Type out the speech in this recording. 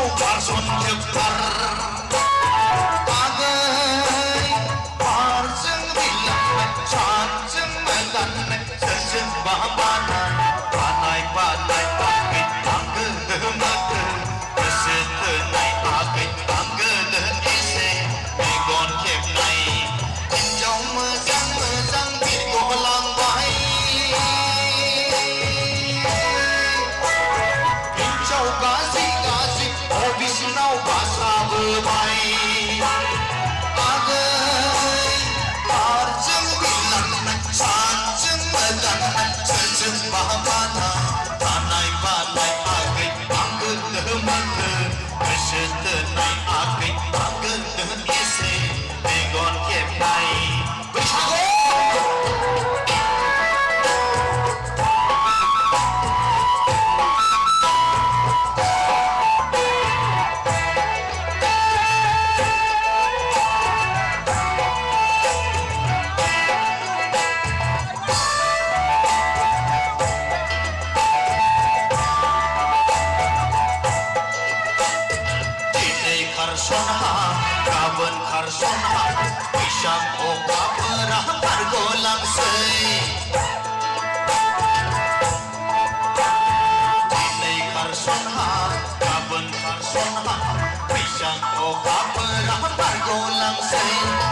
Parson jepar agai parjeng bilang caceng medan sejeng bahanan panai panai agai tangge mage kesetenai agai tangge ise megon kep nai injau mejang mejang bigo lang bai injau gazi gazi obis nau basa bebai agai parjeng bilang caceng medan sejeng bahanan panai panai agai tangge mage kesetenai agai tangge ise megon kep nai kawan karson pisang oka perah pargolang sei dinai karson kawan karson pisang oka perah pargolang sei